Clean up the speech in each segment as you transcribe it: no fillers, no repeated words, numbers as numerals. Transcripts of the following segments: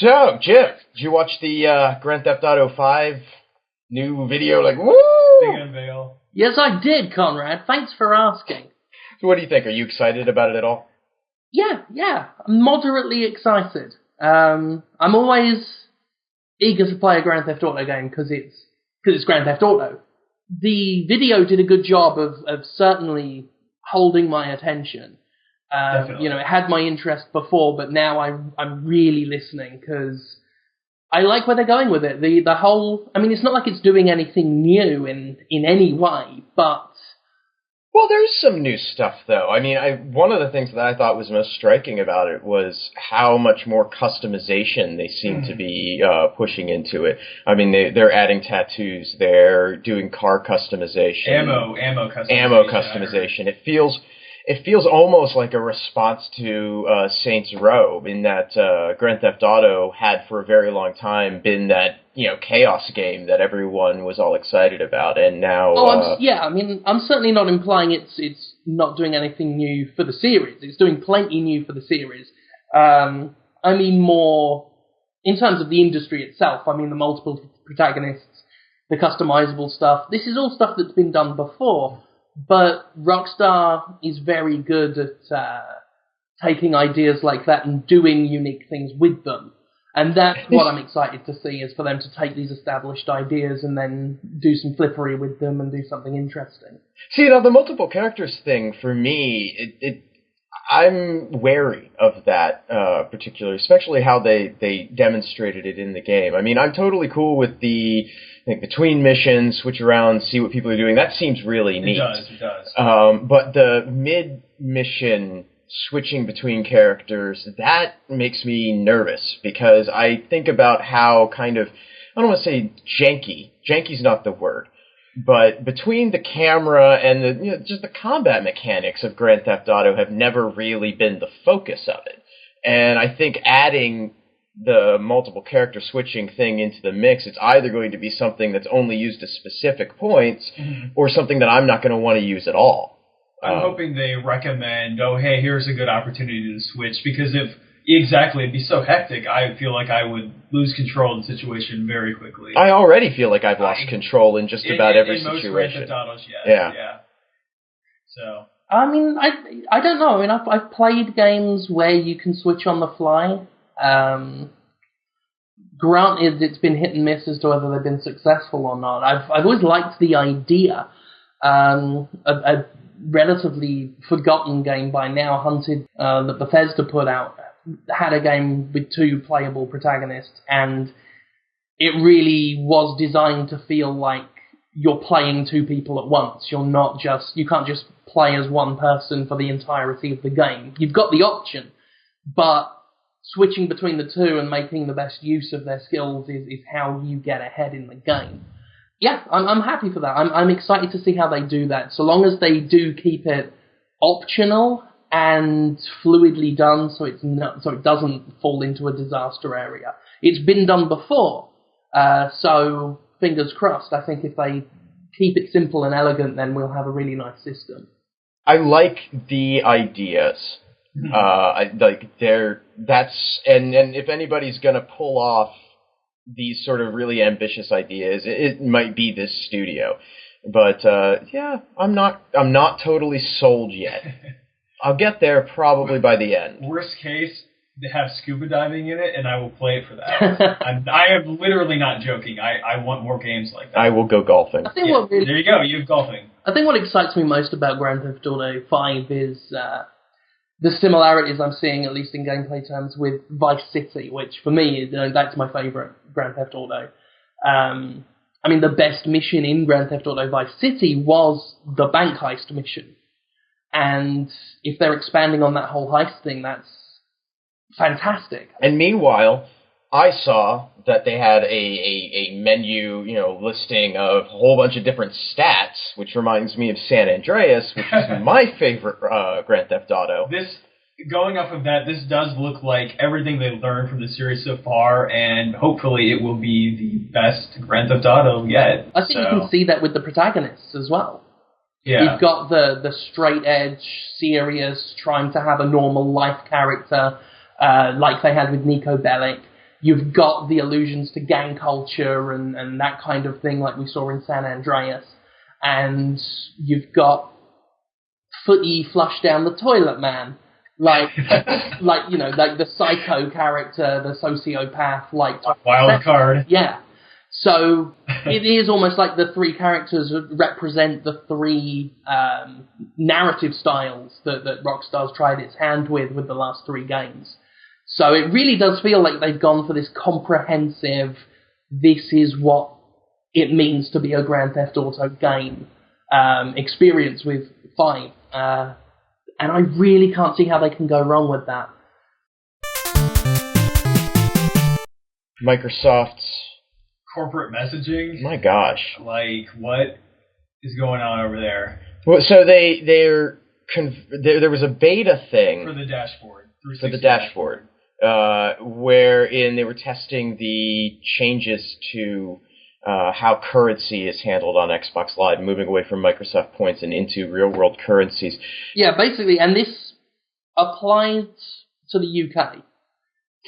So, Jim, did you watch the Grand Theft Auto 5 new video? Like, woo! Big unveil. Yes, I did, Conrad. Thanks for asking. So what do you think? Are you excited about it at all? Yeah. I'm moderately excited. I'm always eager to play a Grand Theft Auto game because it's Grand Theft Auto. The video did a good job of certainly holding my attention. It had my interest before, but now I'm really listening because I like where they're going with it. The whole, I mean, it's not like it's doing anything new in any way, but... Well, there's some new stuff, though. I mean, one of the things that I thought was most striking about it was how much more customization they seem to be pushing into it. I mean, they're adding tattoos, they're doing car customization. Ammo customization. Ammo customization. It feels almost like a response to Saints Row, in that Grand Theft Auto had for a very long time been that, chaos game that everyone was all excited about, and now... I'm certainly not implying it's not doing anything new for the series. It's doing plenty new for the series. I mean more in terms of the industry itself. I mean the multiple protagonists, the customizable stuff. This is all stuff that's been done before. But Rockstar is very good at taking ideas like that and doing unique things with them. And that's what I'm excited to see, is for them to take these established ideas and then do some flippery with them and do something interesting. See, now the multiple characters thing, for me, I'm wary of that particularly, especially how they demonstrated it in the game. I mean, I'm totally cool with the between missions, switch around, see what people are doing. That seems really neat. It does. But the mid-mission switching between characters, that makes me nervous, because I think about how kind of, I don't want to say janky. Janky's not the word. But between the camera and the just the combat mechanics of Grand Theft Auto have never really been the focus of it. And I think adding the multiple character switching thing into the mix, it's either going to be something that's only used at specific points, or something that I'm not going to want to use at all. I'm hoping they recommend, hey, here's a good opportunity to switch, because it'd be so hectic, I feel like I would lose control of the situation very quickly. I already feel like I've lost control in just about every situation. In most Grand Theft Autos, yeah. So... I mean, I don't know. I mean, I've played games where you can switch on the fly. Granted, it's been hit and miss as to whether they've been successful or not. I've always liked the idea. A relatively forgotten game by now, Hunted, that Bethesda put out, had a game with two playable protagonists, and it really was designed to feel like you're playing two people at once. You can't just play as one person for the entirety of the game. You've got the option, but switching between the two and making the best use of their skills is how you get ahead in the game. Yeah, I'm happy for that. I'm excited to see how they do that, so long as they do keep it optional and fluidly done, so it doesn't fall into a disaster area. It's been done before, so fingers crossed. I think if they keep it simple and elegant, then we'll have a really nice system. I like the ideas. And if anybody's gonna pull off these sort of really ambitious ideas, it might be this studio. But I'm not totally sold yet. I'll get there probably by the end. Worst case, they have scuba diving in it, and I will play it for that. I am literally not joking. I want more games like that. I will go golfing. I think there you go. You have golfing. I think what excites me most about Grand Theft Auto 5 is the similarities I'm seeing, at least in gameplay terms, with Vice City, which for me, that's my favourite Grand Theft Auto. I mean, the best mission in Grand Theft Auto Vice City was the bank heist mission. And if they're expanding on that whole heist thing, that's fantastic. And meanwhile, I saw that they had a menu, listing of a whole bunch of different stats, which reminds me of San Andreas, which is my favorite Grand Theft Auto. Going off of that, this does look like everything they've learned from the series so far, and hopefully it will be the best Grand Theft Auto yet. I think you can see that with the protagonists as well. Yeah. You've got the straight-edge, serious, trying to have a normal life character, like they had with Nico Bellic. you've got the allusions to gang culture and that kind of thing like we saw in San Andreas, and you've got footy flush down the toilet man, like like the psycho character, the sociopath, like wild card. Yeah. So it is almost like the three characters represent the three narrative styles that Rockstar's tried its hand with the last three games. So it really does feel like they've gone for this comprehensive, this is what it means to be a Grand Theft Auto game experience with 5. And I really can't see how they can go wrong with that. Microsoft's corporate messaging. My gosh. Like, what is going on over there? Well, so there was a beta thing for the dashboard. For the dashboard, wherein they were testing the changes to how currency is handled on Xbox Live, moving away from Microsoft points and into real-world currencies. Yeah, basically, and this applied to the UK.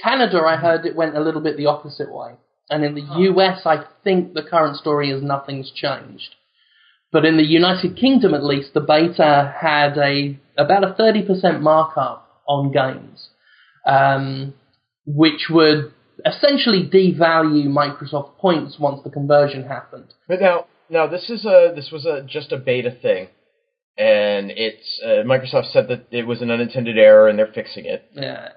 Canada, I heard it went a little bit the opposite way. And in the US, I think the current story is nothing's changed. But in the United Kingdom, at least, the beta had about a 30% markup on games, which would essentially devalue Microsoft points once the conversion happened. But now this was just a beta thing, and it's Microsoft said that it was an unintended error and they're fixing it. Yeah.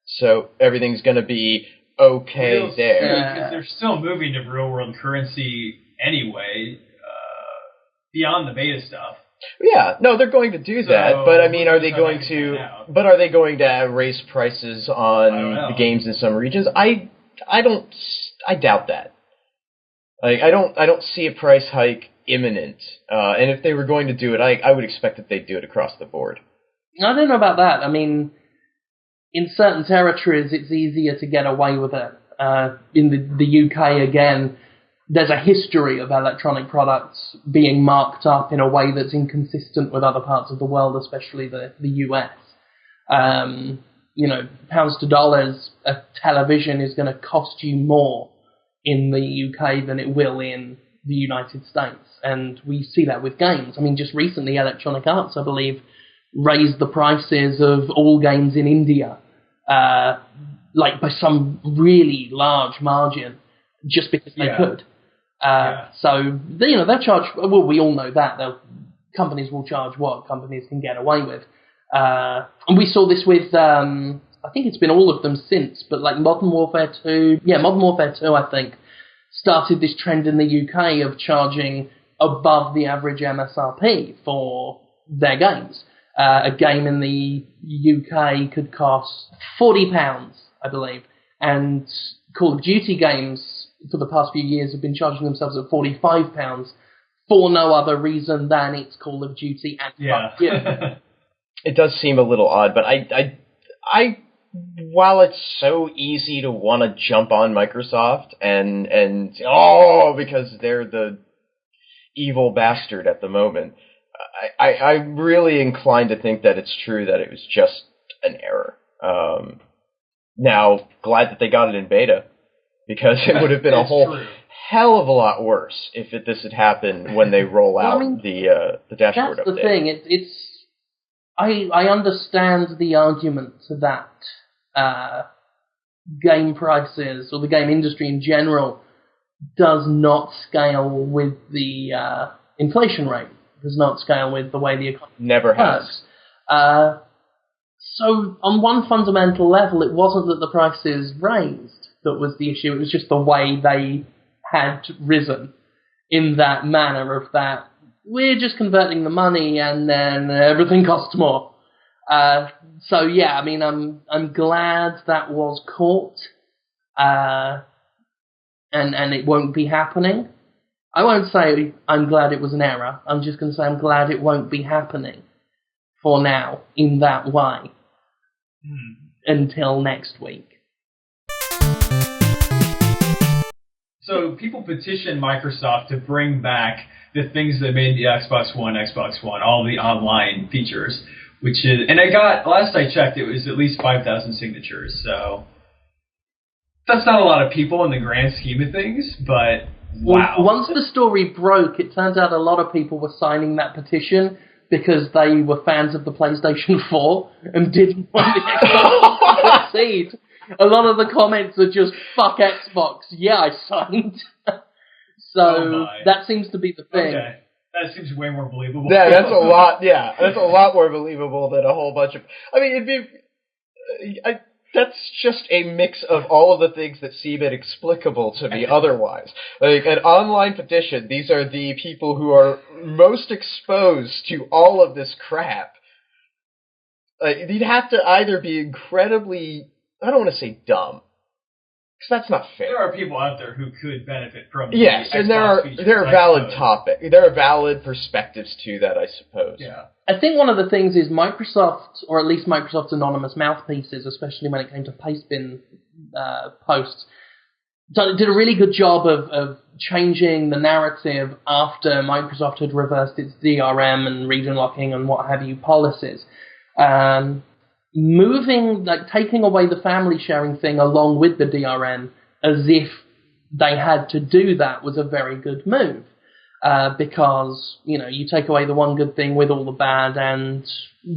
So everything's going to be okay there. Because they're still moving to real-world currency anyway, beyond the beta stuff. Yeah, no, they're going to do that, but I mean, are they going to raise prices on the games in some regions? I doubt that. Like, I don't see a price hike imminent, and if they were going to do it, I would expect that they'd do it across the board. I don't know about that. I mean, in certain territories, it's easier to get away with it. In the UK, again, there's a history of electronic products being marked up in a way that's inconsistent with other parts of the world, especially the US. Pounds to dollars, a television is going to cost you more in the UK than it will in the United States. And we see that with games. I mean, just recently, Electronic Arts, I believe, raised the prices of all games in India, by some really large margin, just because they could. So, they'll charge, well, we all know that. Companies will charge what companies can get away with. And we saw this with, I think it's been all of them since, but like Modern Warfare 2, I think, started this trend in the UK of charging above the average MSRP for their games. A game in the UK could cost £40, I believe, and Call of Duty games for the past few years have been charging themselves at £45 for no other reason than it's Call of Duty and It does seem a little odd, but I while it's so easy to want to jump on Microsoft and because they're the evil bastard at the moment, I'm really inclined to think that it's true that it was just an error. Now, glad that they got it in beta, because it would have been a whole hell of a lot worse if this had happened when they roll out the dashboard update. That's the thing. I understand the argument that game prices, or the game industry in general, does not scale with the inflation rate. Does not scale with the way the economy never has. So on one fundamental level, it wasn't that the prices raised that was the issue. It was just the way they had risen in that manner of that we're just converting the money and then everything costs more. So yeah, I mean, I'm glad that was caught, and it won't be happening. I won't say I'm glad it was an error. I'm just going to say I'm glad it won't be happening for now in that way until next week. So people petitioned Microsoft to bring back the things that made the Xbox One, all the online features, which is, and last I checked, it was at least 5,000 signatures. So That's not a lot of people in the grand scheme of things, but wow. Once the story broke, it turns out a lot of people were signing that petition because they were fans of the PlayStation 4 and didn't want the Xbox to succeed. A lot of the comments are just, fuck Xbox. Yeah, I signed. So that seems to be the thing. Okay. That seems way more believable. Yeah, that's a lot. Yeah, that's a lot more believable than a whole bunch of. I mean, it'd be. That's just a mix of all of the things that seem inexplicable to me otherwise. Like an online petition. These are the people who are most exposed to all of this crap. You'd have to either be incredibly. I don't want to say dumb. Because that's not fair. There are people out there who could benefit from yes, and there are valid there are valid perspectives to that, I suppose. Yeah. I think one of the things is Microsoft, or at least Microsoft's anonymous mouthpieces, especially when it came to pastebin posts, did a really good job of changing the narrative after Microsoft had reversed its DRM and region locking and what have you policies. Taking away the family sharing thing along with the DRM as if they had to do that was a very good move. Because, you take away the one good thing with all the bad and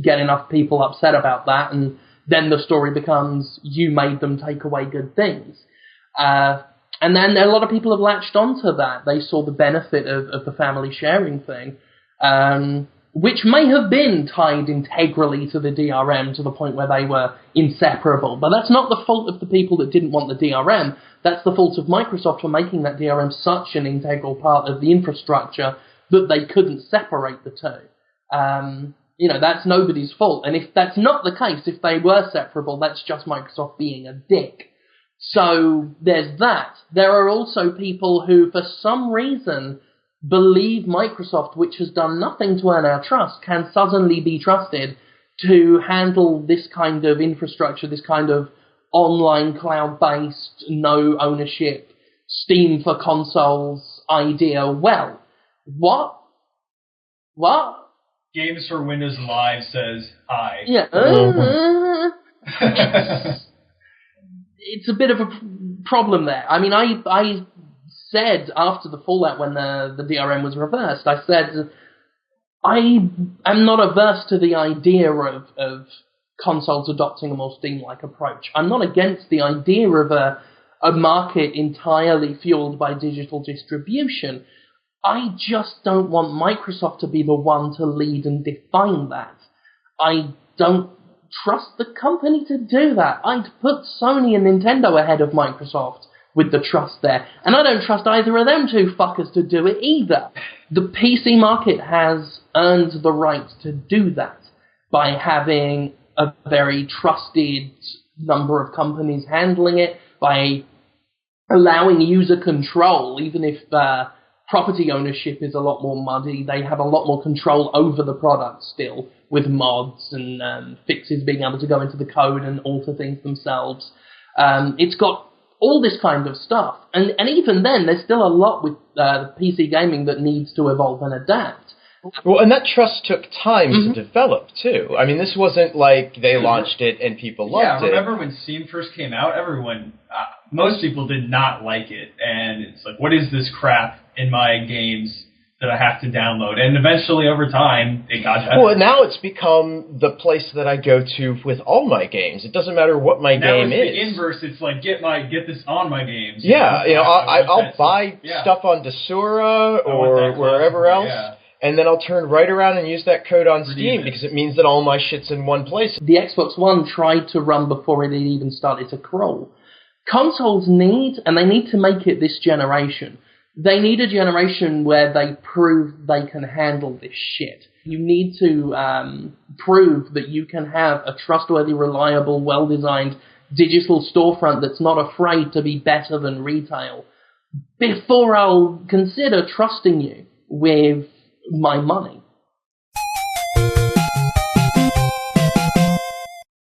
get enough people upset about that, and then the story becomes you made them take away good things. And then a lot of people have latched onto that. They saw the benefit of the family sharing thing. Which may have been tied integrally to the DRM to the point where they were inseparable. But that's not the fault of the people that didn't want the DRM. That's the fault of Microsoft for making that DRM such an integral part of the infrastructure that they couldn't separate the two. That's nobody's fault. And if that's not the case, if they were separable, that's just Microsoft being a dick. So there's that. There are also people who, for some reason, believe Microsoft, which has done nothing to earn our trust, can suddenly be trusted to handle this kind of infrastructure, this kind of online cloud-based, no ownership, Steam for consoles idea well. What? Games for Windows Live says hi. Yeah. It's a bit of a problem there. I mean, I said after the fallout when the DRM was reversed, I said I am not averse to the idea of consoles adopting a more Steam-like approach. I'm not against the idea of a market entirely fueled by digital distribution. I just don't want Microsoft to be the one to lead and define that. I don't trust the company to do that. I'd put Sony and Nintendo ahead of Microsoft with the trust there. And I don't trust either of them two fuckers to do it either. The PC market has earned the right to do that by having a very trusted number of companies handling it, by allowing user control, even if property ownership is a lot more muddy. They have a lot more control over the product still, with mods and fixes being able to go into the code and alter things themselves. It's got all this kind of stuff. And even then, there's still a lot with PC gaming that needs to evolve and adapt. Well, and that trust took time to develop, too. I mean, this wasn't like they launched it and people loved it. Yeah, remember when Steam first came out? Everyone, most people did not like it. And it's like, what is this crap in my games that I have to download? And eventually, over time, it got better. Well, now it's become the place that I go to with all my games. It doesn't matter what my game is. Now it's the inverse. It's like, get this on my games. Yeah, I'll buy stuff on Desura or wherever else. Yeah. And then I'll turn right around and use that code on Steam because it means that all my shit's in one place. The Xbox One tried to run before it even started to crawl. Consoles need to make it this generation. They need a generation where they prove they can handle this shit. You need to prove that you can have a trustworthy, reliable, well-designed digital storefront that's not afraid to be better than retail before I'll consider trusting you with my money.